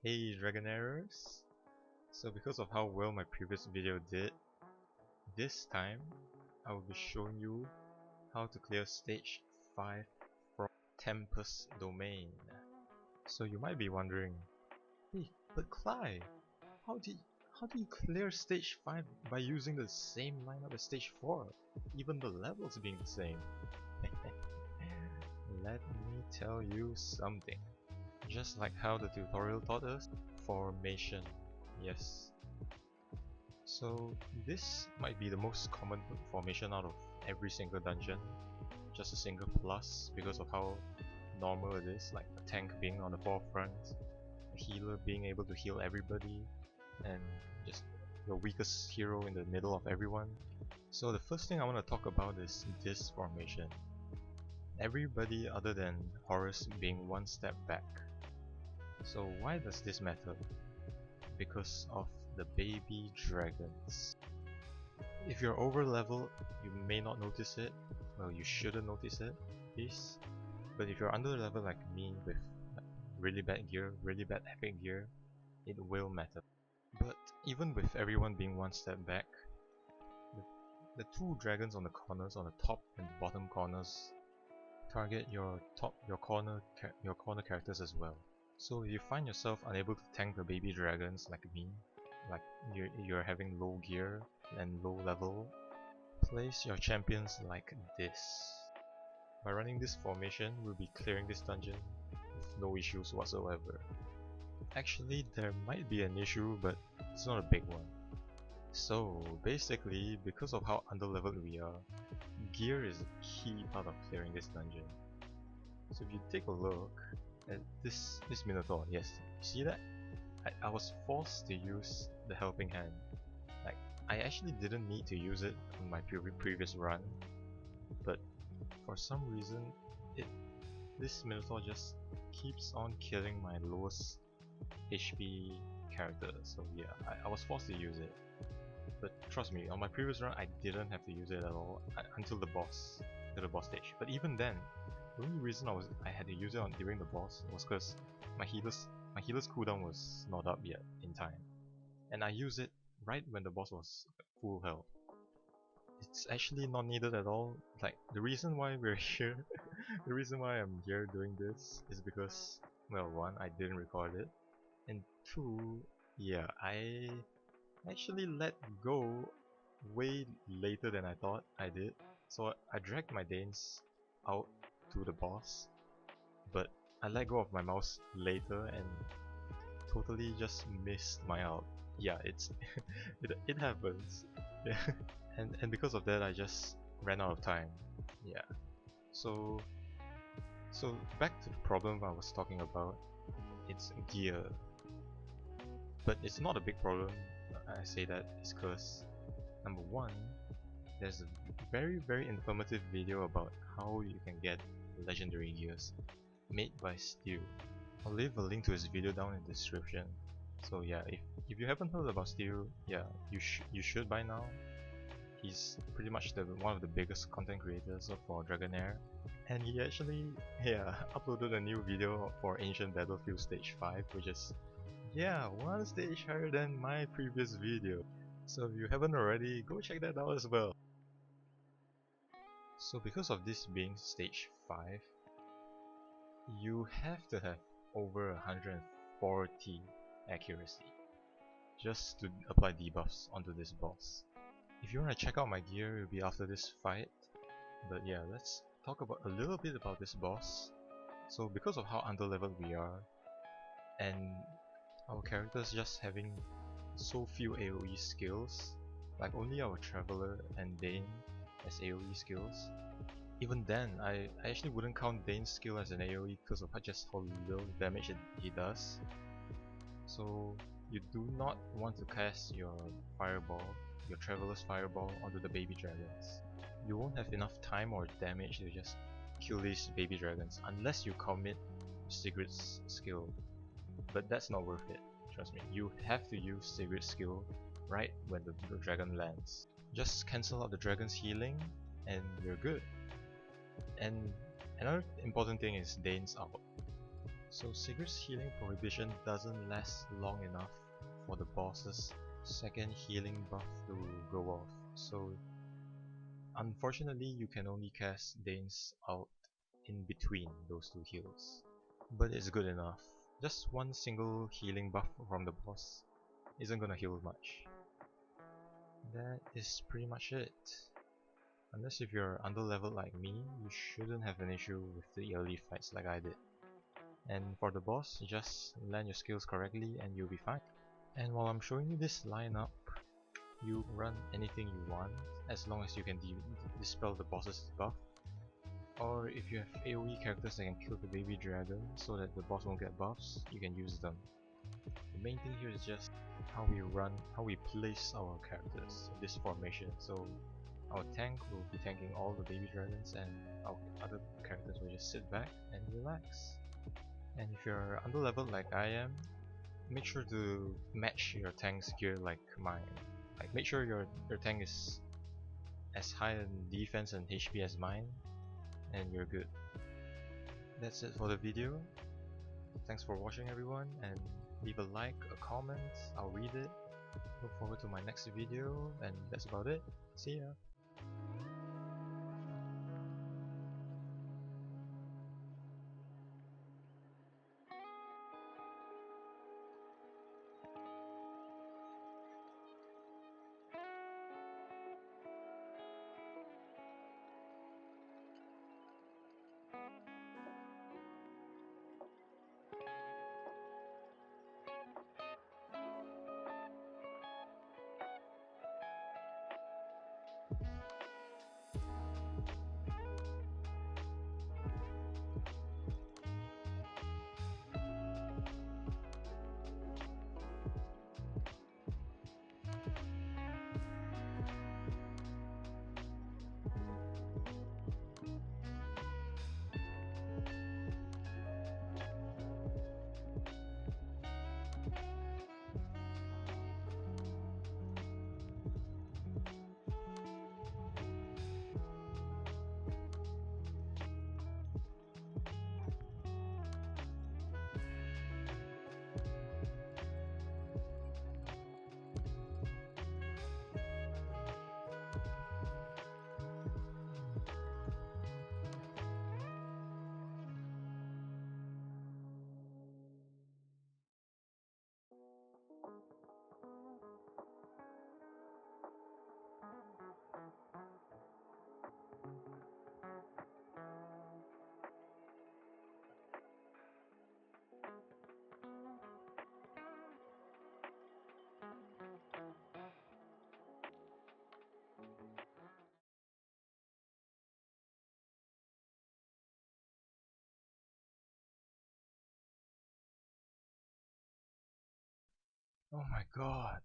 Hey Dragonheirers! So because of how well my previous video did, this time I will be showing you how to clear stage 5 from Tempest domain. So you might be wondering, hey, but Clyde, how did you clear stage 5 by using the same lineup as stage 4, even the levels being the same? Let me tell you something. Just like how the tutorial taught us, formation, yes. So this might be the most common formation out of every single dungeon, just a single plus because of how normal it is, like a tank being on the forefront, a healer being able to heal everybody, and just the weakest hero in the middle of everyone. So the first thing I want to talk about is this formation. Everybody other than Horrus being one step back. So why does this matter? Because of the baby dragons. If you're over level, you may not notice it. Well, you shouldn't notice it, please. But if you're under level like me with really bad gear, really bad epic gear, it will matter. But even with everyone being one step back, the two dragons on the corners, on the top and bottom corners, target your corner characters as well. So if you find yourself unable to tank the baby dragons like me, like you're having low gear and low level, place your champions like this. By running this formation, we'll be clearing this dungeon with no issues whatsoever. Actually, there might be an issue, but it's not a big one. So basically, because of how underleveled we are, gear is a key part of clearing this dungeon. So if you take a look at this Minotaur, yes, see that? I was forced to use the helping hand. Like, I actually didn't need to use it on my previous run, but for some reason, this Minotaur just keeps on killing my lowest HP character. So yeah, I was forced to use it. But trust me, on my previous run, I didn't have to use it at all until the boss stage. But even then, the only reason I had to use it during the boss was because my healer's cooldown was not up yet in time, and I used it right when the boss was full health. It's actually not needed at all. Like, the reason why we're here, the reason why I'm here doing this is because, well, one, I didn't record it, and two, yeah, I actually let go way later than I thought I did. So I dragged my Danes out to the boss, but I let go of my mouse later and totally just missed my out. Yeah, it happens. Yeah. And because of that, I just ran out of time. Yeah. So back to the problem I was talking about. It's gear, but it's not a big problem. I say that is because number one, there's a very informative video about how you can get legendary gears made by Steel. I'll leave a link to his video down in the description. So yeah, if you haven't heard about Steel, yeah, you should by now. He's pretty much one of the biggest content creators for Dragonheir, and he actually uploaded a new video for Ancient Battlefield Stage 5, which is one stage higher than my previous video. So if you haven't already, go check that out as well. So because of this being stage 5, you have to have over 140 accuracy just to apply debuffs onto this boss. If you want to check out my gear, it will be after this fight. But yeah, let's talk about a little bit about this boss. So because of how underleveled we are, and our characters just having so few AoE skills, like only our Traveler and Dane as AoE skills. Even then, I actually wouldn't count Dane's skill as an AoE because of just how little damage he does. So you do not want to cast your Fireball, your Traveler's Fireball onto the baby dragons. You won't have enough time or damage to just kill these baby dragons unless you commit Sigrid's skill. But that's not worth it, trust me. You have to use Sigrid's skill right when the dragon lands. Just cancel out the dragon's healing and you're good. And another important thing is Dane's out. So Sigurd's healing prohibition doesn't last long enough for the boss's second healing buff to go off. So unfortunately you can only cast Dane's ult in between those two heals. But it's good enough. Just one single healing buff from the boss isn't gonna heal much. That is pretty much it. Unless if you're underleveled like me, you shouldn't have an issue with the early fights like I did. And for the boss, just land your skills correctly and you'll be fine. And while I'm showing you this lineup, you run anything you want as long as you can dispel the boss's buff. Or if you have AoE characters that can kill the baby dragon so that the boss won't get buffs, you can use them. The main thing here is just how we place our characters in this formation. So our tank will be tanking all the baby dragons and our other characters will just sit back and relax. And if you're underleveled like I am, make sure to match your tank's gear like mine. Like make sure your tank is as high in defense and HP as mine, and you're good. That's it for the video. Thanks for watching everyone, and leave a like, a comment, I'll read it. Look forward to my next video, and that's about it. See ya! Oh my god.